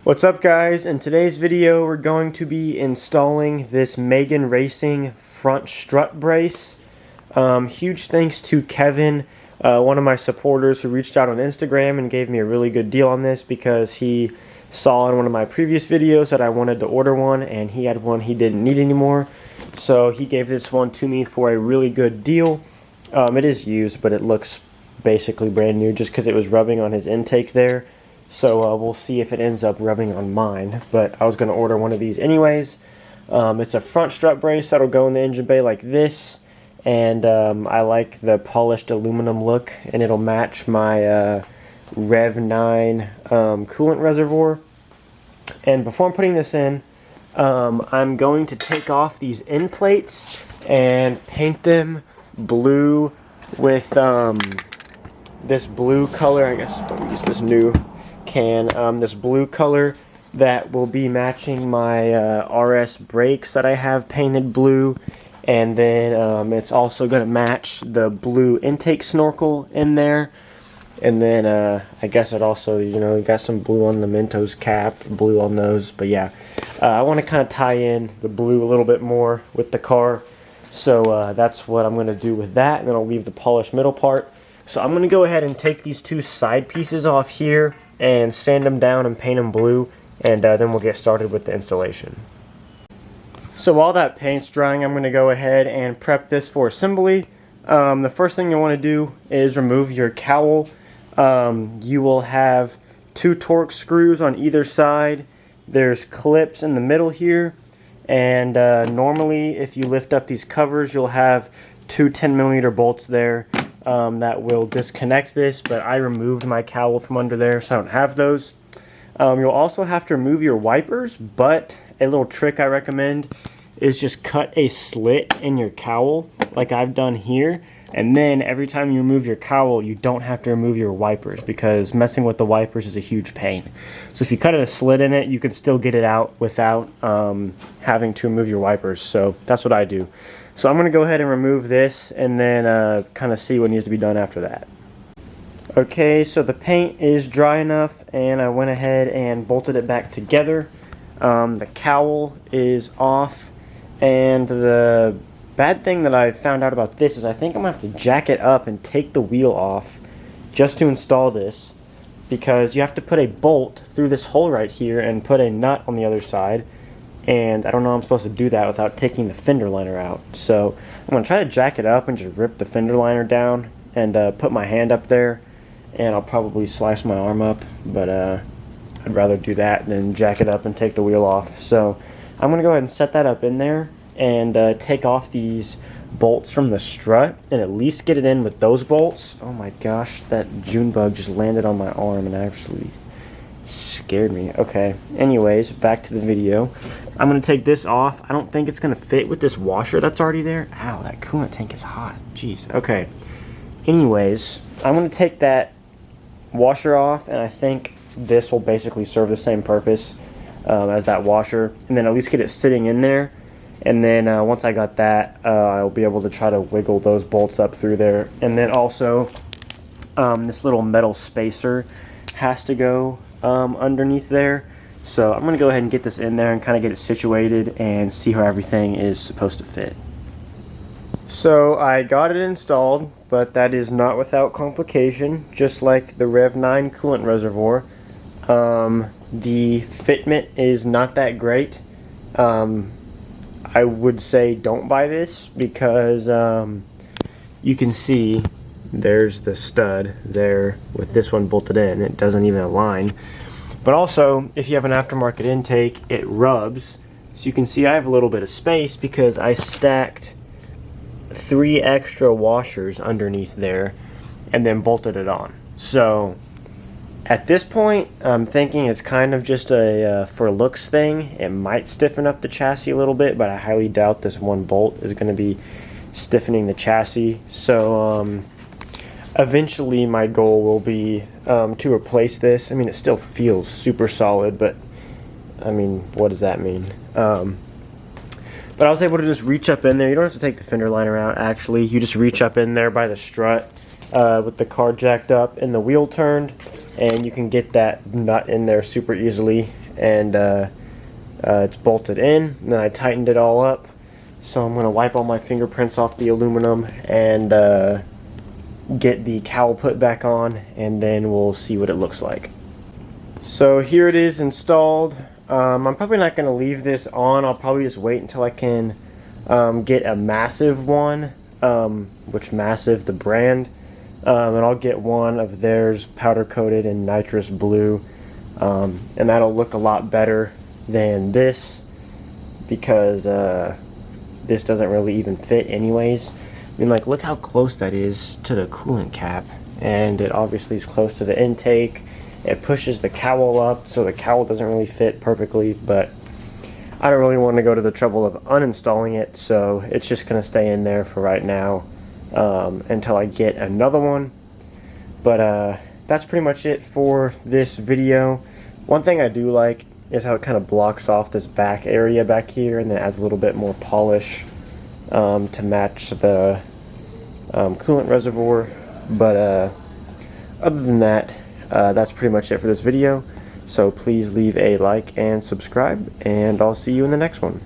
What's up, guys? In today's video we're going to be installing this Megan Racing front strut brace. Huge thanks to Kevin, one of my supporters, who reached out on Instagram and gave me a really good deal on this because he saw in one of my previous videos that I wanted to order one and he had one he didn't need anymore. So he gave this one to me for a really good deal. It is used, but it looks basically brand new just because it was rubbing on his intake there. So we'll see if it ends up rubbing on mine, but I was going to order one of these anyways. It's a front strut brace that'll go in the engine bay like this, and I like the polished aluminum look, and it'll match my Rev 9 coolant reservoir. And before I'm putting this in, I'm going to take off these end plates and paint them blue with this blue color. I guess I'll use this new can, this blue color that will be matching my RS brakes that I have painted blue, and then it's also going to match the blue intake snorkel in there, and then I guess it also, got some blue on the Mentos cap, blue on those. But yeah, I want to kind of tie in the blue a little bit more with the car, so that's what I'm going to do with that, and then I'll leave the polished middle part. So I'm going to go ahead and take these two side pieces off here and sand them down and paint them blue, and then we'll get started with the installation. So while that paint's drying, I'm going to go ahead and prep this for assembly. The first thing you want to do is remove your cowl. You will have two Torx screws on either side. There's clips in the middle here, and normally if you lift up these covers you'll have two 10mm bolts there that will disconnect this, but I removed my cowl from under there, so I don't have those. You'll also have to remove your wipers, but a little trick I recommend is just cut a slit in your cowl like I've done here, and then every time you remove your cowl you don't have to remove your wipers, because messing with the wipers is a huge pain. So if you cut a slit in it, you can still get it out without having to remove your wipers. So that's what I do. So I'm going to go ahead and remove this and then kind of see what needs to be done after that. Okay, so the paint is dry enough and I went ahead and bolted it back together. The cowl is off, and the bad thing that I found out about this is I think I'm going to have to jack it up and take the wheel off just to install this, because you have to put a bolt through this hole right here and put a nut on the other side. And I don't know how I'm supposed to do that without taking the fender liner out. So I'm going to try to jack it up and just rip the fender liner down and put my hand up there. And I'll probably slice my arm up, but I'd rather do that than jack it up and take the wheel off. So I'm going to go ahead and set that up in there and take off these bolts from the strut and at least get it in with those bolts. Oh my gosh, that June bug just landed on my arm and actually scared me. Okay, anyways, back to the video. I'm going to take this off. I don't think it's going to fit with this washer that's already there. Ow, that coolant tank is hot. Jeez. Okay, anyways, I'm going to take that washer off, and I think this will basically serve the same purpose as that washer, and then at least get it sitting in there. And then once I got that, I'll be able to try to wiggle those bolts up through there. And then also this little metal spacer has to go underneath there. So I'm going to go ahead and get this in there and kind of get it situated and see how everything is supposed to fit. So I got it installed, but that is not without complication, just like the Rev 9 coolant reservoir. The fitment is not that great. I would say don't buy this because you can see there's the stud there with this one bolted in. It doesn't even align. But also, if you have an aftermarket intake, it rubs. So you can see I have a little bit of space because I stacked 3 extra washers underneath there and then bolted it on. So at this point, I'm thinking it's kind of just a for looks thing. It might stiffen up the chassis a little bit, but I highly doubt this one bolt is going to be stiffening the chassis. So eventually my goal will be to replace this. I mean, it still feels super solid, but I mean, what does that mean? But I was able to just reach up in there. You don't have to take the fender liner out, actually. You just reach up in there by the strut with the car jacked up and the wheel turned, and you can get that nut in there super easily and it's bolted in, and then I tightened it all up. So I'm going to wipe all my fingerprints off the aluminum and get the cowl put back on, and then we'll see what it looks like. So here it is installed. I'm probably not going to leave this on. I'll probably just wait until I can get a Massive one, which Massive, the brand, and I'll get one of theirs powder coated in nitrous blue, and that'll look a lot better than this, because this doesn't really even fit anyways. I mean, like, look how close that is to the coolant cap, and it obviously is close to the intake. It pushes the cowl up, so the cowl doesn't really fit perfectly, but I don't really want to go to the trouble of uninstalling it, so it's just going to stay in there for right now until I get another one. But that's pretty much it for this video. One thing I do like is how it kind of blocks off this back area back here, and then adds a little bit more polish to match the coolant reservoir. But other than that, that's pretty much it for this video. So please leave a like and subscribe, and I'll see you in the next one.